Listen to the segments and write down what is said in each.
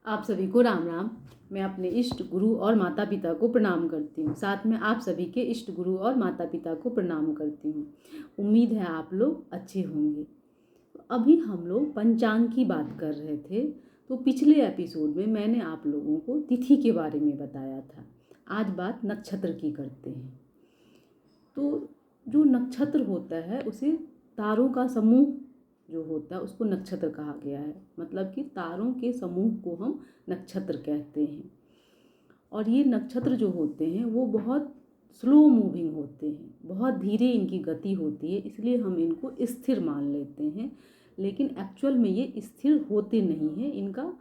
आप सभी को राम राम। मैं अपने इष्ट गुरु और माता पिता को प्रणाम करती हूँ। साथ में आप सभी के इष्ट गुरु और माता पिता को प्रणाम करती हूँ। उम्मीद है आप लोग अच्छे होंगे। अभी हम लोग पंचांग की बात कर रहे थे, तो पिछले एपिसोड में मैंने आप लोगों को तिथि के बारे में बताया था। आज बात नक्षत्र की करते हैं। तो जो नक्षत्र होता है उसे तारों का समूह जो होता है उसको नक्षत्र कहा गया है। मतलब कि तारों के समूह को हम नक्षत्र कहते हैं। और ये नक्षत्र जो होते हैं वो बहुत स्लो मूविंग होते हैं, बहुत धीरे इनकी गति होती है, इसलिए हम इनको स्थिर मान लेते हैं। लेकिन एक्चुअल में ये स्थिर होते नहीं हैं, इनका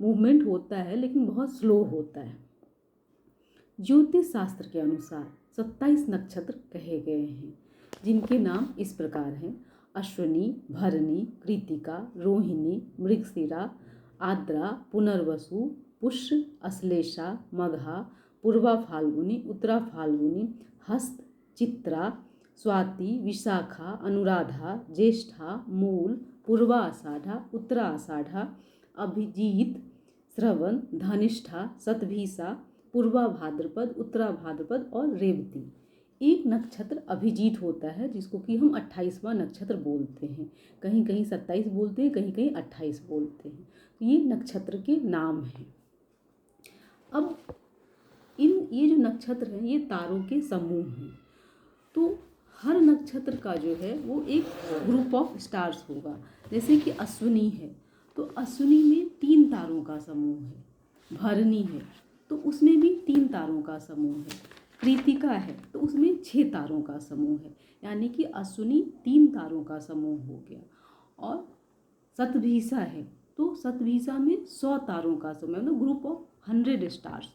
मूवमेंट होता है लेकिन बहुत स्लो होता है। ज्योतिष शास्त्र के अनुसार 27 नक्षत्र कहे गए हैं, जिनके नाम इस प्रकार हैं: अश्विनी, भरणी, कृतिका, रोहिणी, मृगशिरा, आद्रा, पुनर्वसु, पुष्य, अश्लेषा, मघा, पूर्वा फाल्गुनी, उत्तरा फाल्गुनी, हस्त, चित्रा, स्वाति, विशाखा, अनुराधा, ज्येष्ठा, मूल, पूर्वा आषाढ़ा, उत्तरा आषाढ़ा, अभिजीत, श्रवण, धनिष्ठा, शतभिषा, पूर्वा भाद्रपद, उत्तरा भाद्रपद और रेवती। एक नक्षत्र अभिजीत होता है जिसको कि हम 28वां नक्षत्र बोलते हैं। कहीं कहीं 27 बोलते हैं, कहीं कहीं 28 बोलते हैं। तो ये नक्षत्र के नाम हैं। अब ये जो नक्षत्र हैं ये तारों के समूह हैं। तो हर नक्षत्र का जो है वो एक ग्रुप ऑफ स्टार्स होगा। जैसे कि अश्विनी है तो अश्विनी में 3 तारों का समूह है। भरणी है तो उसमें भी 3 तारों का समूह है। कृतिका है तो उसमें 6 तारों का समूह है। यानी कि अश्विनी 3 तारों का समूह हो गया। और शतभिषा है तो शतभिषा में 100 तारों का समूह, मतलब ग्रुप ऑफ 100 स्टार्स।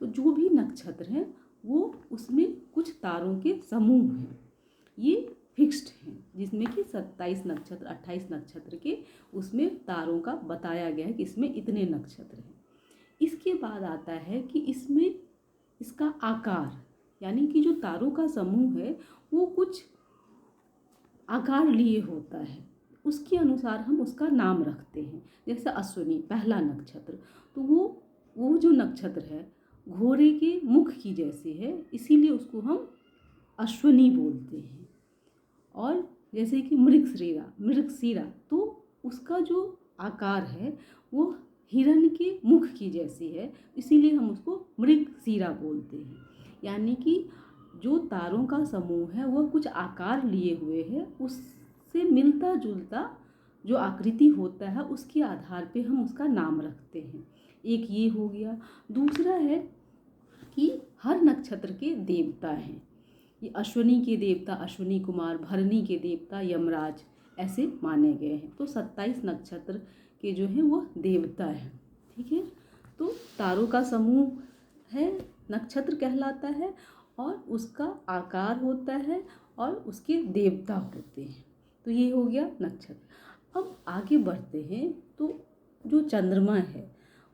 तो जो भी नक्षत्र हैं वो उसमें कुछ तारों के समूह हैं, ये फिक्स्ड हैं, जिसमें कि 27 नक्षत्र 28 नक्षत्र के उसमें तारों का बताया गया है कि इसमें इतने नक्षत्र हैं। इसके बाद आता है कि इसमें इसका आकार, यानी कि जो तारों का समूह है वो कुछ आकार लिए होता है, उसके अनुसार हम उसका नाम रखते हैं। जैसे अश्विनी पहला नक्षत्र, तो वो जो नक्षत्र है घोड़े के मुख की जैसे है, इसीलिए उसको हम अश्विनी बोलते हैं। और जैसे कि मृगशिरा तो उसका जो आकार है वो हिरण के मुख की जैसी है, इसीलिए हम उसको मृगशिरा बोलते हैं। यानी कि जो तारों का समूह है वह कुछ आकार लिए हुए है, उससे मिलता जुलता जो आकृति होता है उसके आधार पे हम उसका नाम रखते हैं। एक ये हो गया। दूसरा है कि हर नक्षत्र के देवता हैं। ये अश्विनी के देवता अश्विनी कुमार, भरणी के देवता यमराज, ऐसे माने गए हैं। तो 27 नक्षत्र के जो हैं वो देवता हैं। ठीक है, तो तारों का समूह है, नक्षत्र कहलाता है, और उसका आकार होता है और उसके देवता होते हैं। तो ये हो गया नक्षत्र। अब आगे बढ़ते हैं तो जो चंद्रमा है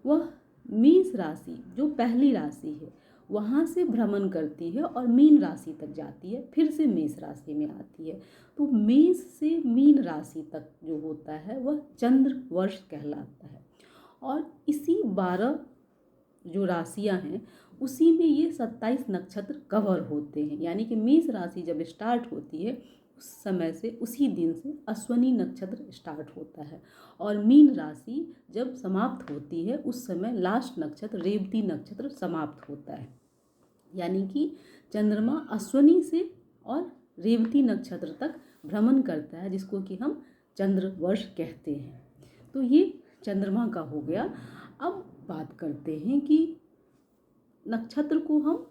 वह मेष राशि, जो पहली राशि है, वहाँ से भ्रमण करती है और मीन राशि तक जाती है, फिर से मेष राशि में आती है। तो मेष से मीन राशि तक जो होता है वह चंद्र वर्ष कहलाता है। और इसी 12 जो राशियां हैं उसी में ये 27 नक्षत्र कवर होते हैं। यानी कि मेष राशि जब स्टार्ट होती है उस समय से, उसी दिन से अश्विनी नक्षत्र स्टार्ट होता है, और मीन राशि जब समाप्त होती है उस समय लास्ट नक्षत्र रेवती नक्षत्र समाप्त होता है। यानी कि चंद्रमा अश्विनी से और रेवती नक्षत्र तक भ्रमण करता है, जिसको कि हम चंद्र वर्ष कहते हैं। तो ये चंद्रमा का हो गया। अब बात करते हैं कि नक्षत्र को हम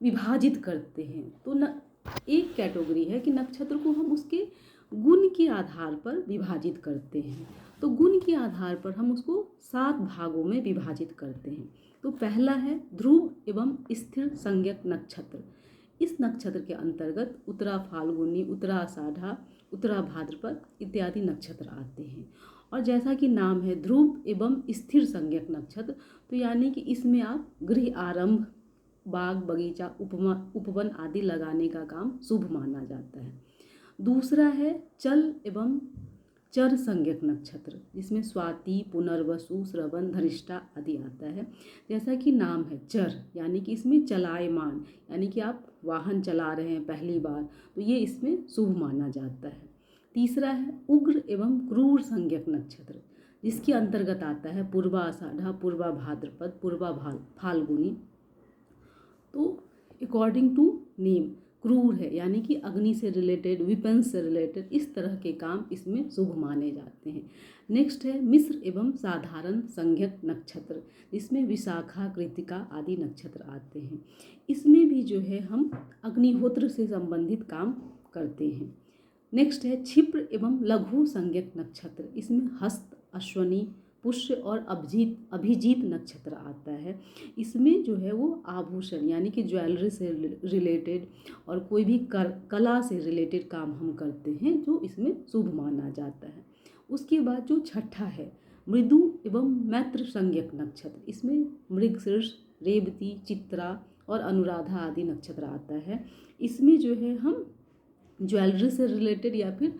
विभाजित करते हैं। तो एक कैटेगरी है कि नक्षत्र को हम उसके गुण के आधार पर विभाजित करते हैं। तो गुण के आधार पर हम उसको 7 भागों में विभाजित करते हैं। तो पहला है ध्रुव एवं स्थिर संज्ञक नक्षत्र। इस नक्षत्र के अंतर्गत उत्तरा फाल्गुनी, उत्तरा आषाढ़ा, उत्तरा भाद्रपद इत्यादि नक्षत्र आते हैं। और जैसा कि नाम है ध्रुव एवं स्थिर संज्ञक नक्षत्र, तो यानी कि इसमें आप गृह आरंभ, बाग बगीचा, उपवन आदि लगाने का काम शुभ माना जाता है। दूसरा है चल एवं चर संज्ञक नक्षत्र, जिसमें स्वाति, पुनर्वसु, श्रवण, धनिष्ठा आदि आता है। जैसा कि नाम है चर, यानी कि इसमें चलायमान, यानी कि आप वाहन चला रहे हैं पहली बार, तो ये इसमें शुभ माना जाता है। तीसरा है उग्र एवं क्रूर संज्ञक नक्षत्र, जिसके अंतर्गत आता है पूर्वा आषाढ़ा, पूर्वा भाद्रपद, पूर्वा फाल्गुनी। तो अकॉर्डिंग टू नेम क्रूर है, यानी कि अग्नि से रिलेटेड, विपन्स से रिलेटेड इस तरह के काम इसमें शुभ माने जाते हैं। नेक्स्ट है मिश्र एवं साधारण संज्ञक नक्षत्र, जिसमें विशाखा, कृतिका आदि नक्षत्र आते हैं। इसमें भी जो है हम अग्निहोत्र से संबंधित काम करते हैं। नेक्स्ट है क्षिप्र एवं लघु संज्ञक नक्षत्र, इसमें हस्त, अश्वनी, पुष्य और अभिजीत नक्षत्र आता है। इसमें जो है वो आभूषण यानी कि ज्वेलरी से रिलेटेड और कोई भी कला से रिलेटेड काम हम करते हैं, जो इसमें शुभ माना जाता है। उसके बाद जो छठा है मृदु एवं मैत्र संज्ञक नक्षत्र, इसमें मृगशीर्ष, रेवती, चित्रा और अनुराधा आदि नक्षत्र आता है। इसमें जो है हम ज्वेलरी से रिलेटेड या फिर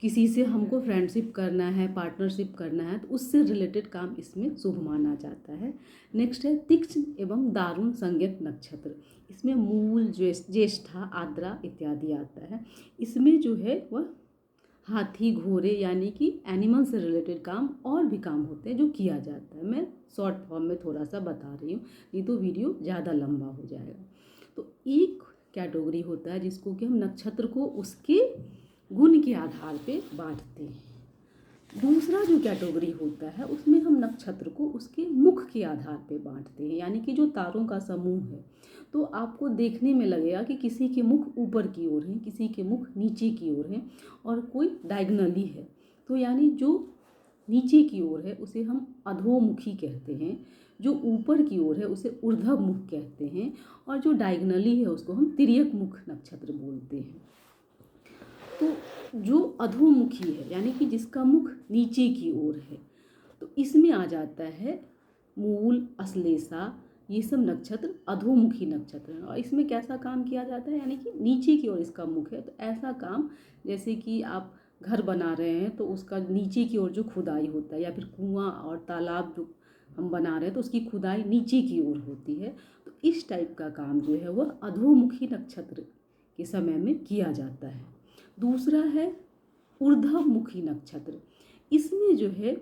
किसी से हमको फ्रेंडशिप करना है, पार्टनरशिप करना है, तो उससे रिलेटेड काम इसमें शुभ माना जाता है। नेक्स्ट है तीक्ष्ण एवं दारुण संज्ञक नक्षत्र, इसमें मूल, ज्येष्ठा, आद्रा इत्यादि आता है। इसमें जो है वह हाथी, घोड़े यानी कि एनिमल से रिलेटेड काम और भी काम होते हैं जो किया जाता है। मैं शॉर्ट फॉर्म में थोड़ा सा बता रही हूँ, नहीं तो वीडियो ज़्यादा लंबा हो जाएगा। तो एक कैटेगरी होता है जिसको कि हम नक्षत्र को उसके गुण के आधार पे बांटते हैं। दूसरा जो कैटेगरी होता है उसमें हम नक्षत्र को उसके मुख के आधार पे बांटते हैं, यानी कि जो तारों का समूह है, तो आपको देखने में लगेगा कि किसी के मुख ऊपर की ओर हैं, किसी के मुख नीचे की ओर हैं और कोई डायगनली है। तो यानी जो नीचे की ओर है उसे हम अधोमुखी कहते हैं, जो ऊपर की ओर है उसे ऊर्ध्व मुख कहते हैं, और जो डायगनली है उसको हम तिर्यक मुख नक्षत्र बोलते हैं। तो जो अधोमुखी है यानी कि जिसका मुख नीचे की ओर है, तो इसमें आ जाता है मूल, अश्लेषा, ये सब नक्षत्र अधोमुखी नक्षत्र हैं। और इसमें कैसा काम किया जाता है, यानी कि नीचे की ओर इसका मुख है, तो ऐसा काम जैसे कि आप घर बना रहे हैं तो उसका नीचे की ओर जो खुदाई होता है, या फिर कुआं और तालाब जो हम बना रहे हैं तो उसकी खुदाई नीचे की ओर होती है, तो इस टाइप का काम जो है वह अधोमुखी नक्षत्र के समय में किया जाता है। दूसरा है ऊर्ध्वमुखी नक्षत्र, इसमें जो है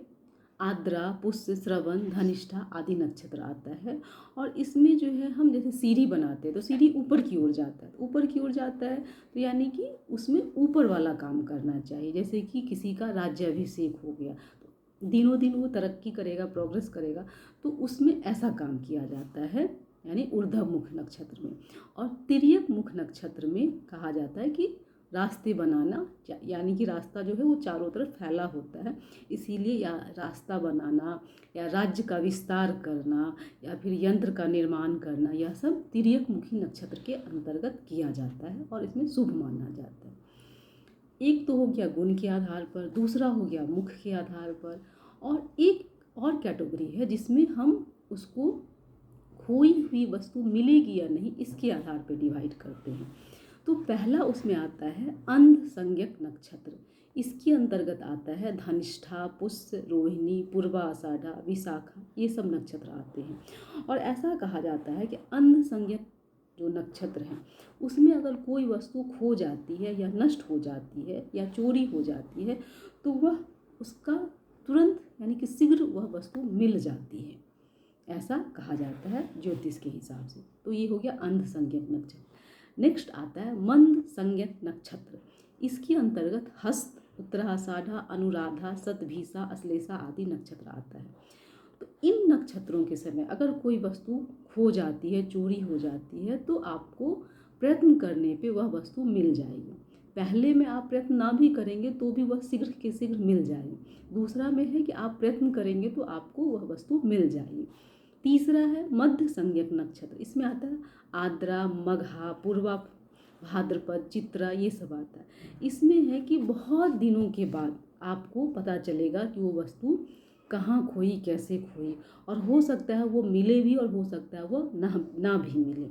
आद्रा, पुष्य, श्रवण, धनिष्ठा आदि नक्षत्र आता है। और इसमें जो है हम जैसे सीढ़ी बनाते हैं तो सीढ़ी ऊपर की ओर जाता है, ऊपर की ओर जाता है तो यानी कि उसमें ऊपर वाला काम करना चाहिए। जैसे कि किसी का राज्याभिषेक हो गया तो दिनों दिन वो तरक्की करेगा, प्रोग्रेस करेगा, तो उसमें ऐसा काम किया जाता है, यानी ऊर्ध्वमुख नक्षत्र में। और तिर्यक मुख नक्षत्र में कहा जाता है कि रास्ते बनाना, यानी कि रास्ता जो है वो चारों तरफ फैला होता है, इसीलिए या रास्ता बनाना या राज्य का विस्तार करना या फिर यंत्र का निर्माण करना, यह सब तिर्यक मुखी नक्षत्र के अंतर्गत किया जाता है और इसमें शुभ माना जाता है। एक तो हो गया गुण के आधार पर, दूसरा हो गया मुख के आधार पर, और एक और कैटेगरी है जिसमें हम उसको खोई हुई वस्तु मिलेगी या नहीं इसके आधार पर डिवाइड करते हैं। तो पहला उसमें आता है अंध संज्ञक नक्षत्र, इसके अंतर्गत आता है धनिष्ठा, पुष्य, रोहिणी, पूर्वा आषाढ़ा, विशाखा, ये सब नक्षत्र आते हैं। और ऐसा कहा जाता है कि अंध संज्ञक जो नक्षत्र हैं उसमें अगर कोई वस्तु खो जाती है या नष्ट हो जाती है या चोरी हो जाती है तो वह उसका तुरंत यानी कि शीघ्र वह वस्तु मिल जाती है, ऐसा कहा जाता है ज्योतिष के हिसाब से। तो ये हो गया अंध संज्ञक नक्षत्र। नेक्स्ट आता है मंद संज्ञक नक्षत्र, इसके अंतर्गत हस्त, उत्तराषाढ़ा, अनुराधा, शतभिषा, अश्लेषा आदि नक्षत्र आता है। तो इन नक्षत्रों के समय अगर कोई वस्तु खो जाती है, चोरी हो जाती है, तो आपको प्रयत्न करने पे वह वस्तु मिल जाएगी। पहले में आप प्रयत्न ना भी करेंगे तो भी वह शीघ्र के शीघ्र मिल जाएगी। दूसरा में है कि आप प्रयत्न करेंगे तो आपको वह वस्तु मिल जाएगी। तीसरा है मध्य संज्ञक नक्षत्र, इसमें आता है आद्रा, मघा, पूर्वा भाद्रपद, चित्रा, ये सब आता है। इसमें है कि बहुत दिनों के बाद आपको पता चलेगा कि वो वस्तु कहाँ खोई, कैसे खोई, और हो सकता है वो मिले भी और हो सकता है वो ना भी मिले।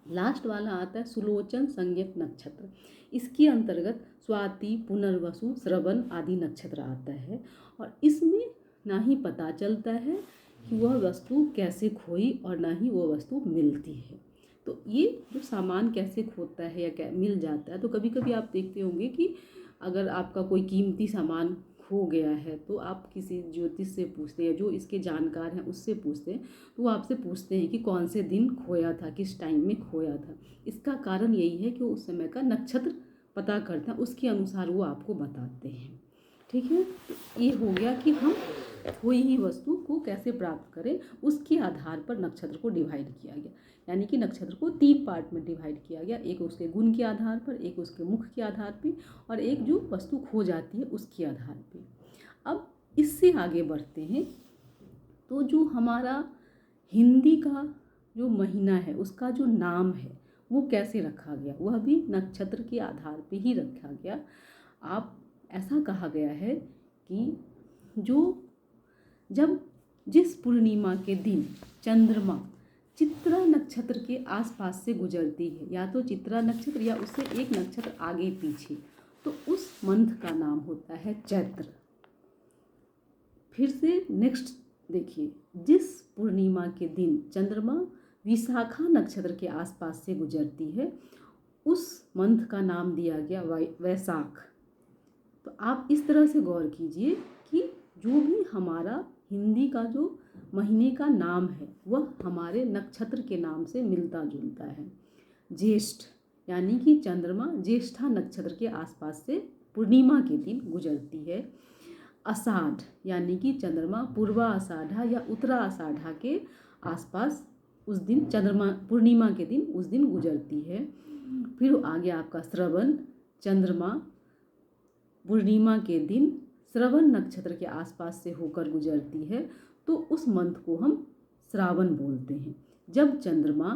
लास्ट वाला आता है सुलोचन संज्ञक नक्षत्र। इसके अंतर्गत स्वाति, पुनर्वसु, श्रवण आदि नक्षत्र आता है और इसमें ना ही पता चलता है कि वह वस्तु कैसे खोई और ना ही वह वस्तु मिलती है। तो ये जो सामान कैसे खोता है या मिल जाता है, तो कभी कभी आप देखते होंगे कि अगर आपका कोई कीमती सामान खो गया है तो आप किसी ज्योतिष से पूछते हैं, जो इसके जानकार हैं उससे पूछते हैं, तो वो आपसे पूछते हैं कि कौन से दिन खोया था, किस टाइम में खोया था। इसका कारण यही है कि वो उस समय का नक्षत्र पता करते हैं, उसके अनुसार वो आपको बताते हैं। ठीक है, तो ये हो गया कि हम कोई ही वस्तु को कैसे प्राप्त करें, उसके आधार पर नक्षत्र को डिवाइड किया गया। यानी कि नक्षत्र को 3 पार्ट में डिवाइड किया गया, एक उसके गुण के आधार पर, एक उसके मुख के आधार पर और एक जो वस्तु खो जाती है उसके आधार पर। अब इससे आगे बढ़ते हैं तो जो हमारा हिंदी का जो महीना है उसका जो नाम है वो कैसे रखा गया, वह भी नक्षत्र के आधार पे ही रखा गया। आप ऐसा कहा गया है कि जब जिस पूर्णिमा के दिन चंद्रमा चित्रा नक्षत्र के आसपास से गुजरती है, या तो चित्रा नक्षत्र या उससे एक नक्षत्र आगे पीछे, तो उस मंथ का नाम होता है चैत्र। फिर से नेक्स्ट देखिए, जिस पूर्णिमा के दिन चंद्रमा विशाखा नक्षत्र के आसपास से गुजरती है उस मंथ का नाम दिया गया वैशाख। तो आप इस तरह से गौर कीजिए कि जो भी हमारा हिंदी का जो महीने का नाम है वह हमारे नक्षत्र के नाम से मिलता जुलता है। ज्येष्ठ यानी कि चंद्रमा ज्येष्ठा नक्षत्र के आसपास से पूर्णिमा के दिन गुजरती है। आषाढ़ यानी कि चंद्रमा पूर्वा आषाढ़ा या उत्तरा आषाढ़ा के आसपास उस दिन चंद्रमा पूर्णिमा के दिन उस दिन गुजरती है। फिर आगे आपका श्रवण, चंद्रमा पूर्णिमा के दिन श्रवण नक्षत्र के आसपास से होकर गुजरती है, तो उस मंथ को हम श्रावण बोलते हैं। जब चंद्रमा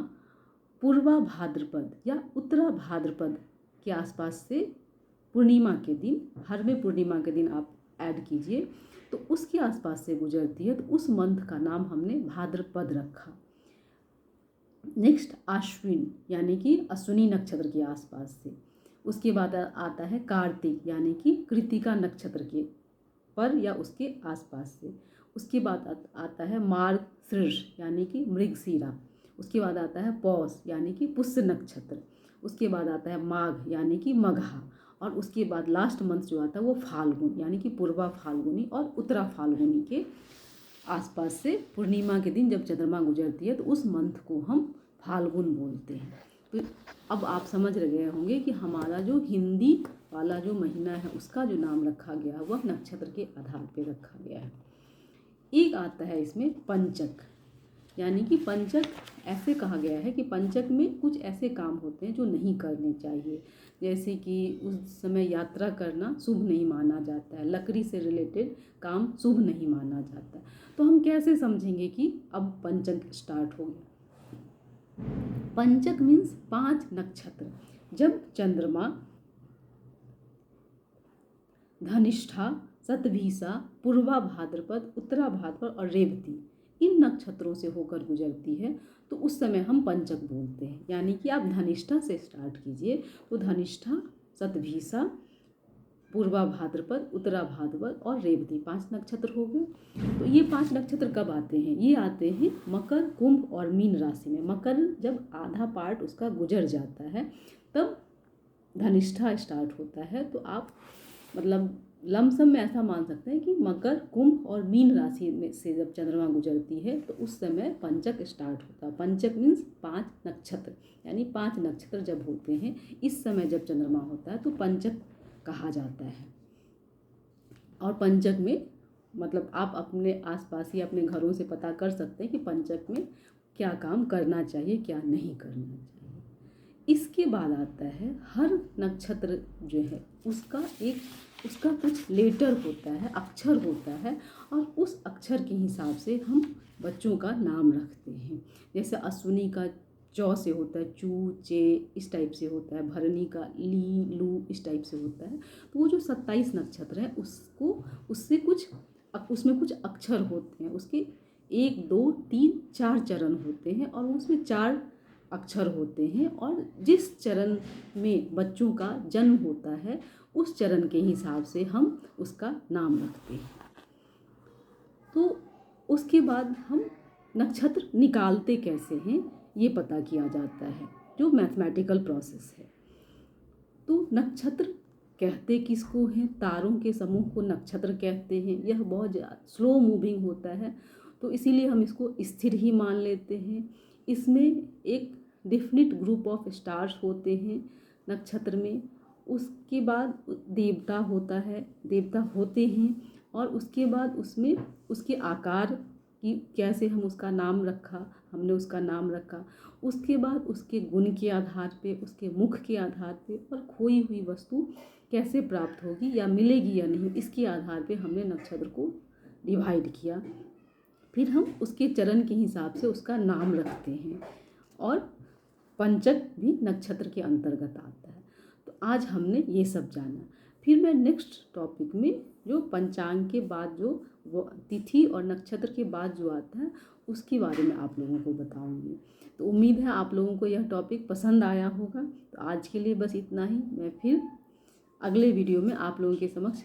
पूर्वा भाद्रपद या उत्तरा भाद्रपद के आसपास से पूर्णिमा के दिन, हर में पूर्णिमा के दिन आप ऐड कीजिए, तो उसके आसपास से गुजरती है, तो उस मंथ का नाम हमने भाद्रपद रखा। नेक्स्ट आश्विन यानी कि अश्विनी नक्षत्र के आसपास से। उसके बाद आता है कार्तिक यानी कि कृतिका नक्षत्र के पर या उसके आसपास से। उसके बाद आता है मार्गशीर्ष यानी कि मृगशिरा। उसके बाद आता है पौष यानी कि पुष्य नक्षत्र। उसके बाद आता है माघ यानी कि मघा। और उसके बाद लास्ट मंथ जो आता है वो फाल्गुन यानी कि पूर्वा फाल्गुनी और उत्तरा फाल्गुनी के आसपास से पूर्णिमा के दिन जब चंद्रमा गुजरती है तो उस मंथ को हम फाल्गुन बोलते हैं। तो अब आप समझ गए होंगे कि हमारा जो हिंदी वाला जो महीना है उसका जो नाम रखा गया है वह नक्षत्र के आधार पर रखा गया है। एक आता है इसमें पंचक, यानी कि पंचक ऐसे कहा गया है कि पंचक में कुछ ऐसे काम होते हैं जो नहीं करने चाहिए, जैसे कि उस समय यात्रा करना शुभ नहीं माना जाता है, लकड़ी से रिलेटेड काम शुभ नहीं माना जाता। तो हम कैसे समझेंगे कि अब पंचक स्टार्ट हो गया। पंचक मीन्स 5 नक्षत्र। जब चंद्रमा धनिष्ठा, शतभिषा, पूर्वा भाद्रपद, उत्तरा भाद्रपद और रेवती इन नक्षत्रों से होकर गुजरती है तो उस समय हम पंचक बोलते हैं। यानी कि आप धनिष्ठा से स्टार्ट कीजिए तो धनिष्ठा, शतभिषा, पूर्वा भाद्रपद, उत्तरा भाद्रपद और रेवती 5 नक्षत्र हो गए। तो ये 5 नक्षत्र कब आते हैं? ये आते हैं मकर, कुंभ और मीन राशि में। मकर जब आधा पार्ट उसका गुजर जाता है तब धनिष्ठा स्टार्ट होता है। तो आप मतलब लमसम में ऐसा मान सकते हैं कि मकर, कुंभ और मीन राशि में से जब चंद्रमा गुजरती है तो उस समय पंचक स्टार्ट होता है। पंचक मीन्स 5 नक्षत्र, यानी 5 नक्षत्र जब होते हैं इस समय जब चंद्रमा होता है तो पंचक कहा जाता है। और पंचक में मतलब आप अपने आसपास ही अपने घरों से पता कर सकते हैं कि पंचक में क्या काम करना चाहिए, क्या नहीं करना चाहिए। इसके बाद आता है हर नक्षत्र जो है उसका कुछ लेटर होता है, अक्षर होता है, और उस अक्षर के हिसाब से हम बच्चों का नाम रखते हैं। जैसे अश्विनी का चौ से होता है चू, चे इस टाइप से होता है, भरणी का ली, लू इस टाइप से होता है। तो वो जो 27 नक्षत्र है उसमें कुछ अक्षर होते हैं, उसके 1, 2, 3, 4 चरण होते हैं और उसमें 4 अक्षर होते हैं और जिस चरण में बच्चों का जन्म होता है उस चरण के हिसाब से हम उसका नाम रखते हैं। तो उसके बाद हम नक्षत्र निकालते कैसे हैं ये पता किया जाता है, जो मैथमेटिकल प्रोसेस है। तो नक्षत्र कहते किसको हैं? तारों के समूह को नक्षत्र कहते हैं। यह बहुत स्लो मूविंग होता है, तो इसीलिए हम इसको स्थिर ही मान लेते हैं। इसमें एक डिफिनिट ग्रुप ऑफ स्टार्स होते हैं नक्षत्र में। उसके बाद देवता होता है, देवता होते हैं, और उसके बाद उसमें उसके आकार की कैसे हम उसका नाम रखा, हमने उसका नाम रखा। उसके बाद उसके गुण के आधार पे, उसके मुख के आधार पे, और खोई हुई वस्तु कैसे प्राप्त होगी या मिलेगी या नहीं, इसके आधार पे हमने नक्षत्र को डिवाइड किया। फिर हम उसके चरण के हिसाब से उसका नाम रखते हैं, और पंचक भी नक्षत्र के अंतर्गत आता है। तो आज हमने ये सब जाना। फिर मैं नेक्स्ट टॉपिक में जो पंचांग के बाद जो वो तिथि और नक्षत्र के बाद जो आता है उसके बारे में आप लोगों को बताऊंगी। तो उम्मीद है आप लोगों को यह टॉपिक पसंद आया होगा। तो आज के लिए बस इतना ही। मैं फिर अगले वीडियो में आप लोगों के समक्ष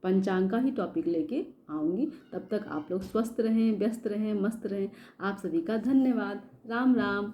पंचांग का ही टॉपिक लेके आऊँगी। तब तक आप लोग स्वस्थ रहें, व्यस्त रहें, मस्त रहें। आप सभी का धन्यवाद। राम राम।